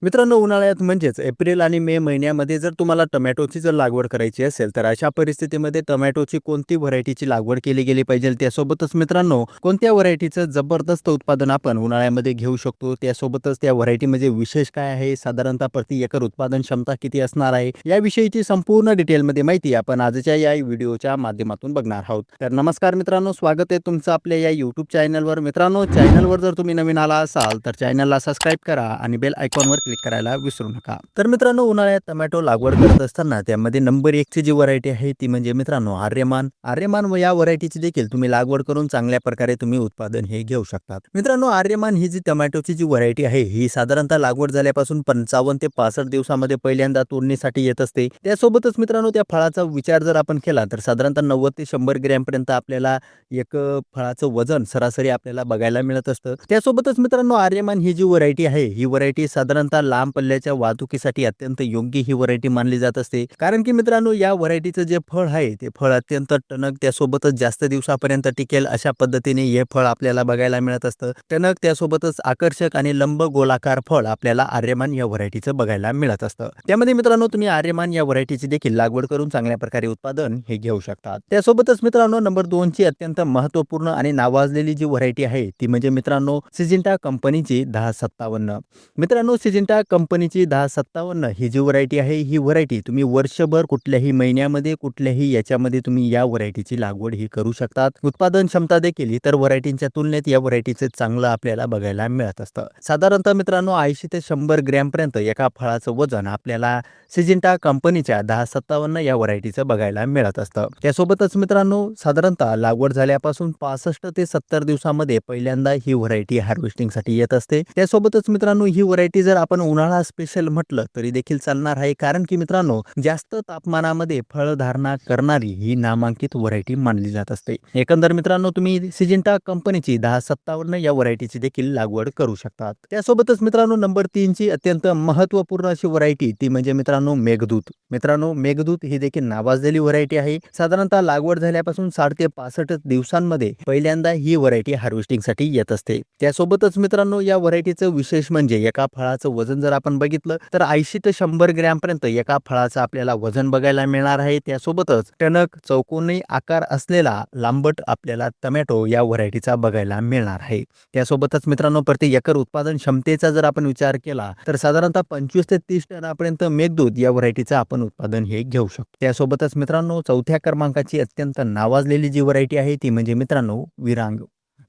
मित्रांनो, उन्हाळ्यात म्हणजेच एप्रिल आणि मे महिन्यामध्ये जर तुम्हाला टोमॅटोची जर लागवड करायची असेल, तर अशा परिस्थितीमध्ये टोमॅटोची कोणती व्हरायटीची लागवड केली गेली पाहिजे. त्यासोबतच मित्रांनो, कोणत्या व्हरायटीचं जबरदस्त उत्पादन आपण उन्हाळ्यामध्ये घेऊ शकतो. त्यासोबतच त्या व्हरायटीमध्ये विशेष काय आहे, साधारणतः प्रति एकर उत्पादन क्षमता किती असणार आहे, याविषयीची संपूर्ण डिटेलमध्ये माहिती आपण आजच्या या व्हिडिओच्या माध्यमातून बघणार आहोत. तर नमस्कार मित्रांनो, स्वागत आहे तुमचं आपल्या या यूट्यूब चॅनलवर. मित्रांनो, चॅनलवर जर तुम्ही नवीन आला असाल तर चॅनलला सबस्क्राईब करा आणि बेल आयकॉनवर क्लिक करायला विसरू नका. तर मित्रांनो, उन्हाळ्यात टोमॅटो लागवड करत असताना त्यामध्ये नंबर 1 ची जी व्हरायटी आहे ती म्हणजे मित्रांनो आर्यमान व या व्हरायटीची देखील तुम्ही लागवड करून चांगल्या प्रकारे तुम्ही उत्पादन हे घेऊ शकतात. मित्रांनो, आर्यमान ही जी टोमॅटोची जी व्हरायटी आहे ही साधारणतः लागवड झाल्यापासून 55 ते 65 दिवसामध्ये पहिल्यांदा तोडणीसाठी येत असते. त्यासोबतच मित्रांनो, त्या फळाचा विचार जर आपण केला तर साधारणतः 90 ते 100 ग्रॅम पर्यंत आपल्याला एक फळाचं वजन सरासरी आपल्याला बघायला मिळत असतं. त्यासोबतच मित्रांनो, आर्यमान ही जी व्हरायटी आहे ही व्हरायटी साधारणतः लांब पल्ल्याच्या वाहतुकीसाठी अत्यंत योग्य ही व्हरायटी मानली जात असते. कारण की मित्रांनो, या व्हरायटीचं जे फळ आहे ते फळ अत्यंत टणक, त्यासोबतच जास्त दिवसापर्यंत टिकेल अशा पद्धतीने हे फळ आपल्याला बघायला मिळत असतं. टणक त्यासोबतच आकर्षक आणि लंब गोलाकार फळ आपल्याला आर्यमान या व्हरायटीचं बघायला मिळत असतं. त्यामध्ये मित्रांनो, तुम्ही आर्यमान या व्हरायटीची देखील लागवड करून चांगल्या प्रकारे उत्पादन हे घेऊ शकतात. त्यासोबतच मित्रांनो, नंबर 2 ची अत्यंत महत्त्वपूर्ण आणि नावाजलेली जी व्हरायटी आहे ती म्हणजे मित्रांनो सिजिंटा कंपनीची 1057. मित्रांनो, सिजिंटा कंपनीची 1057 ही जी व्हरायटी आहे ही व्हरायटी तुम्ही वर्षभर कुठल्याही महिन्यामध्ये कुठल्याही याच्यामध्ये तुम्ही या व्हरायटीची लागवड ही करू शकतात. उत्पादन क्षमता देखील इतर व्हरायटींच्या तुलनेत या व्हरायटीचे चांगलं आपल्याला बघायला मिळत असतं. साधारणतः मित्रांनो 80 ते 100 ग्रॅम पर्यंत एका फळाचं वजन आपल्याला सिजिंटा कंपनीच्या 1057 या व्हरायटीचं बघायला मिळत असतं. त्यासोबतच मित्रांनो, साधारणतः लागवड झाल्यापासून 65 ते 70 दिवसामध्ये पहिल्यांदा ही व्हरायटी हार्वेस्टिंगसाठी येत असते. त्यासोबतच मित्रांनो, ही व्हरायटी जर आपण उन्हाळा स्पेशल म्हटलं तरी देखील चालणार आहे. कारण की मित्रांनो, जास्त तापमानामध्ये फळधारणा करणारी ही नामांकित व्हरायटी मानली जात असते. एकंदर मित्रांनो, तुम्ही सिजिंटा कंपनीची 1057 या व्हरायटीची देखील लागवड करू शकतात. त्यासोबतच मित्रांनो, नंबर 3 ची अत्यंत महत्त्वपूर्ण अशी व्हरायटी ती म्हणजे मित्रांनो मेघदूत. मित्रांनो, मेघदूत ही देखील नावाजलेली व्हरायटी आहे. साधारणतः लागवड झाल्यापासून 60 ते 65 दिवसांमध्ये पहिल्यांदा ही व्हरायटी हार्वेस्टिंगसाठी येत असते. त्यासोबतच मित्रांनो, या व्हरायटीचं विशेष म्हणजे एका फळाचं वजन जर आपण बघितलं तर 80 ते 100 ग्रॅम पर्यंत एका फळाचं आपल्याला वजन बघायला मिळणार आहे. त्यासोबतच टणक चौकोनी आकार असलेला लांबट आपल्याला टोमॅटो या व्हरायटीचा बघायला मिळणार आहे. त्यासोबतच मित्रांनो, प्रति एकर उत्पादन क्षमतेचा जर आपण विचार केला तर साधारणतः 25 ते 30 टनापर्यंत मेघदूत या व्हरायटीचं आपण उत्पादन हे घेऊ शकतो. त्यासोबतच मित्रांनो, चौथ्या क्रमांकाची अत्यंत नावाजलेली जी व्हरायटी आहे ती म्हणजे मित्रांनो विरांग.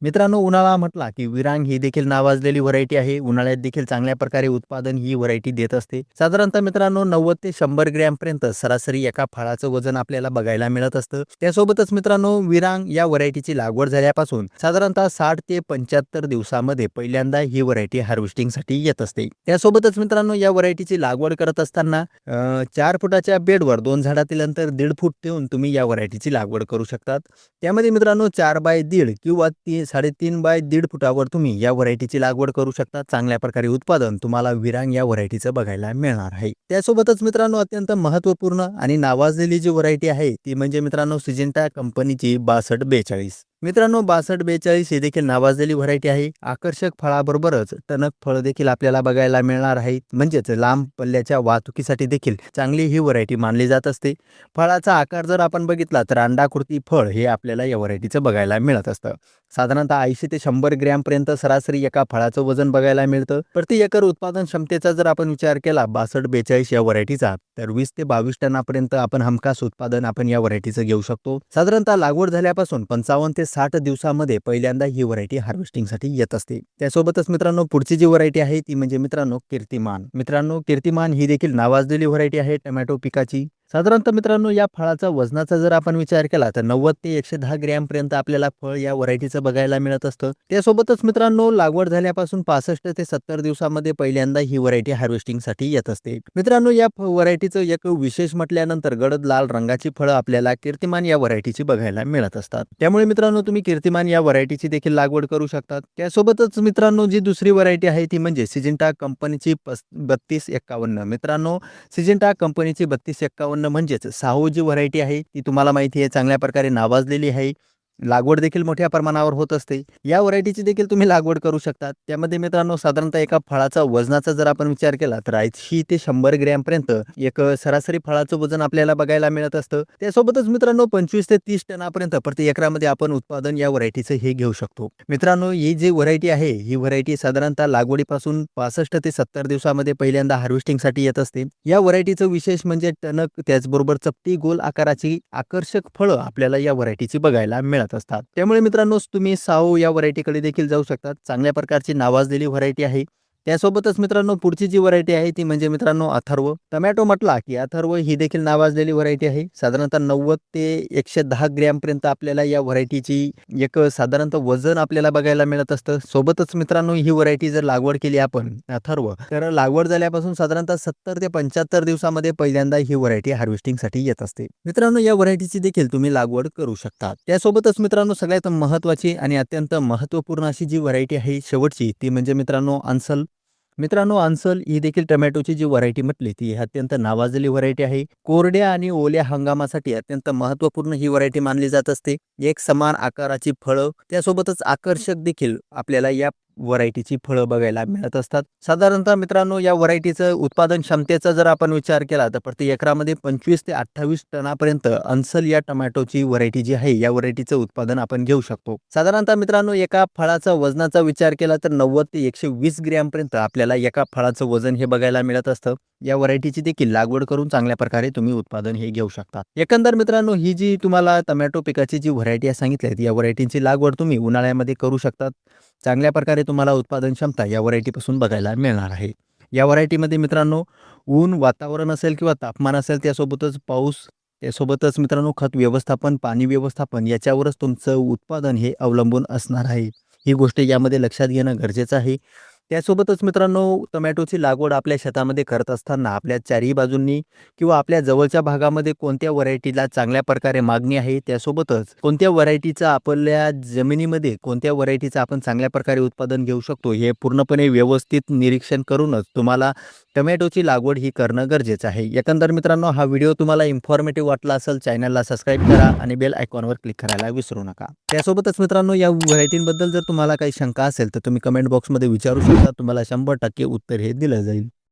मित्रांनो, उन्हाळा म्हटला की विरांग ही देखील नावाजलेली व्हरायटी आहे. उन्हाळ्यात देखील चांगल्या प्रकारे उत्पादन ही व्हरायटी देत असते. साधारणतः मित्रांनो 90 ते 100 ग्रॅम पर्यंत सरासरी एका फळाचं वजन आपल्याला बघायला मिळत असतं. त्यासोबतच मित्रांनो, विरांग या व्हरायटीची लागवड झाल्यापासून साधारणतः 60 ते 75 दिवसामध्ये पहिल्यांदा ही व्हरायटी हार्वेस्टिंगसाठी येत असते. त्यासोबतच मित्रांनो, या व्हरायटीची लागवड करत असताना 4 फुटाच्या बेडवर 2 झाडातील अंतर 1.5 फूट ठेवून तुम्ही या व्हरायटीची लागवड करू शकतात. त्यामध्ये मित्रांनो 4 बाय 1.5 किंवा 3.5 बाय 1.5 फुटावर तुम्ही या व्हरायटीची लागवड करू शकता. चांगल्या प्रकारे उत्पादन तुम्हाला विरांग या व्हरायटीचं बघायला मिळणार आहे. त्यासोबतच मित्रांनो, अत्यंत महत्त्वपूर्ण आणि नावाजलेली जी व्हरायटी आहे ती म्हणजे मित्रांनो सिजिंटा कंपनीची 6242. मित्रांनो, 6242 ही देखील नावाजलेली व्हरायटी आहे. आकर्षक फळाबरोबरच टणक फळ देखील आपल्याला बघायला मिळणार आहे. म्हणजेच लांब पल्ल्याच्या वाहतुकीसाठी देखील चांगली ही व्हरायटी मानली जात असते. फळाचा आकार जर आपण बघितला तर अंडाकृती फळ हे आपल्याला या व्हरायटीचं बघायला मिळत असतं. साधारणतः 80 ते 100 ग्रॅम पर्यंत सरासरी एका फळाचं वजन बघायला मिळतं. प्रति एकर उत्पादन क्षमतेचा जर आपण विचार केला 6242 या व्हरायटीचा तर 20 ते 22 टनापर्यंत आपण हमखास उत्पादन आपण या व्हरायटीचं घेऊ शकतो. साधारणतः लागवड झाल्यापासून 55 ते 60 दिवसामध्ये पहिल्यांदा ही व्हरायटी हार्वेस्टिंगसाठी येत असते. त्यासोबतच मित्रांनो, पुढची जी व्हरायटी आहे ती म्हणजे मित्रांनो कीर्तिमान. मित्रांनो, कीर्तिमान ही देखील नावाजलेली व्हरायटी आहे टोमॅटो पिकाची. साधारणतः मित्रांनो, या फळाचा वजनाचा जर आपण विचार केला तर 90 ते 110 ग्रॅम पर्यंत आपल्याला फळ या व्हरायटीचं बघायला मिळत असतं. त्यासोबतच मित्रांनो, लागवड झाल्यापासून 65 ते 70 दिवसामध्ये पहिल्यांदा ही व्हरायटी हार्वेस्टिंगसाठी येत असते. मित्रांनो, या व्हरायटीचं एक विशेष म्हटल्यानंतर गडद लाल रंगाची फळं आपल्याला कीर्तिमान या व्हरायटीची बघायला मिळत असतात. त्यामुळे मित्रांनो, तुम्ही कीर्तिमान या व्हरायटीची देखील लागवड करू शकतात. त्यासोबतच मित्रांनो, जी दुसरी व्हरायटी आहे ती म्हणजे सिजिंटा कंपनीची 3251. मित्रांनो, सिजिंटा कंपनीची 3251 म्हणजेच साहू जी व्हरायटी आहे ती तुम्हाला माहिती आहे, चांगल्या प्रकारे नावाजलेली आहे. लागवड देखील मोठ्या प्रमाणावर होत असते. या व्हरायटीची देखील तुम्ही लागवड करू शकता. त्यामध्ये मित्रांनो साधारणतः एका फळाचा वजनाचा जर आपण विचार केला तर 80 ते 100 ग्रॅमपर्यंत एक सरासरी फळाचं वजन आपल्याला बघायला मिळत असतं. त्यासोबतच मित्रांनो 25 ते 30 टनापर्यंत प्रति एकरामध्ये आपण उत्पादन या व्हरायटीचं हे घेऊ शकतो. मित्रांनो ही जी व्हरायटी आहे ही व्हरायटी साधारणतः लागवडीपासून 65 ते 70 दिवसामध्ये पहिल्यांदा हार्वेस्टिंगसाठी येत असते. या व्हरायटीचं विशेष म्हणजे टणक त्याचबरोबर चपटी गोल आकाराची आकर्षक फळं आपल्याला या व्हरायटीची बघायला मिळत असतात. त्यामुळे मित्रांनो तुम्ही साओ या व्हरायटीकडे देखील जाऊ शकतात. चांगल्या प्रकारची नावाजलेली व्हरायटी आहे. त्यासोबतच मित्रांनो पुढची जी व्हरायटी आहे ती म्हणजे मित्रांनो अथर्व. टोमॅटो म्हटला की अथर्व ही देखील नावाजलेली व्हरायटी आहे. साधारणतः 90 ते 110 ग्रॅमपर्यंत आपल्याला या व्हरायटीची एक साधारणतः वजन आपल्याला बघायला मिळत असतं. सोबतच मित्रांनो ही व्हरायटी जर लागवड केली आपण अथर्व तर लागवड झाल्यापासून साधारणतः 70 ते 75 दिवसामध्ये पहिल्यांदा ही व्हरायटी हार्वेस्टिंगसाठी येत असते. मित्रांनो या व्हरायटीची देखील तुम्ही लागवड करू शकता. त्यासोबतच मित्रांनो सगळ्यात महत्त्वाची आणि अत्यंत महत्त्वपूर्ण अशी जी व्हरायटी आहे शेवटची ती म्हणजे मित्रांनो अन्सल. मित्रांनो अन्सल ही देखील टोमॅटोची जी व्हरायटी म्हटली ती अत्यंत नावाजलेली व्हरायटी आहे. कोरड्या आणि ओल्या हंगामासाठी अत्यंत महत्त्वपूर्ण ही व्हरायटी मानली जात असते. एक समान आकाराची फळं त्यासोबतच आकर्षक देखील आपल्याला या व्हरायटीची फळं बघायला मिळत असतात. साधारणतः मित्रांनो या व्हरायटीचं उत्पादन क्षमतेचा जर आपण विचार केला तर प्रति एकरामध्ये 25 ते 28 टनापर्यंत अन्सल या टोमॅटोची व्हरायटी जी आहे या व्हरायटीचं उत्पादन आपण घेऊ शकतो. साधारणतः मित्रांनो एका फळाचा वजनाचा विचार केला तर 90 ते 120 ग्रॅमपर्यंत आपल्याला एका फळाचं वजन हे बघायला मिळत असतं. या व्हरायटीची देखील लागवड करून चांगल्या प्रकारे तुम्ही उत्पादन हे घेऊ शकता. एकंदर मित्रांनो ही जी तुम्हाला टोमॅटो पिकाची जी व्हरायटी सांगितली या व्हरायटीची लागवड तुम्ही उन्हाळ्यामध्ये करू शकतात. चांगल्या प्रकारे तुम्हाला उत्पादन क्षमता या व्हरायटीपासून बघायला मिळणार आहे. या व्हरायटीमध्ये मित्रांनो ऊन वातावरण असेल किंवा तापमान असेल त्यासोबतच पाऊस त्यासोबतच मित्रांनो खत व्यवस्थापन पाणी व्यवस्थापन याच्यावरच तुमचं उत्पादन हे अवलंबून असणार आहे. ही गोष्ट यामध्ये लक्षात घेणं गरजेचं आहे. त्यासोबतच मित्रांनो टोमॅटोची लागवड आपल्या शेतामध्ये करत असताना आपल्या चारही बाजूंनी किंवा आपल्या जवळच्या भागामध्ये कोणत्या व्हरायटीला चांगल्या प्रकारे मागणी आहे त्यासोबतच कोणत्या व्हरायटीचा आपल्या जमिनीमध्ये कोणत्या व्हरायटीचं आपण चांगल्या प्रकारे उत्पादन घेऊ शकतो हे पूर्णपणे व्यवस्थित निरीक्षण करूनच तुम्हाला टोमॅटोची लागवड ही करणं गरजेचं आहे. एकंदर मित्रांनो हा व्हिडिओ तुम्हाला इन्फॉर्मेटिव्ह वाटला असेल चॅनलला सबस्क्राईब करा आणि बेल आयकॉनवर क्लिक करायला विसरू नका. त्यासोबतच मित्रांनो या व्हरायटींबद्दल जर तुम्हाला काही शंका असेल तर तुम्ही कमेंट बॉक्समध्ये विचारू शकता. तुम्हाला 100% उत्तर हे दिलं जाईल.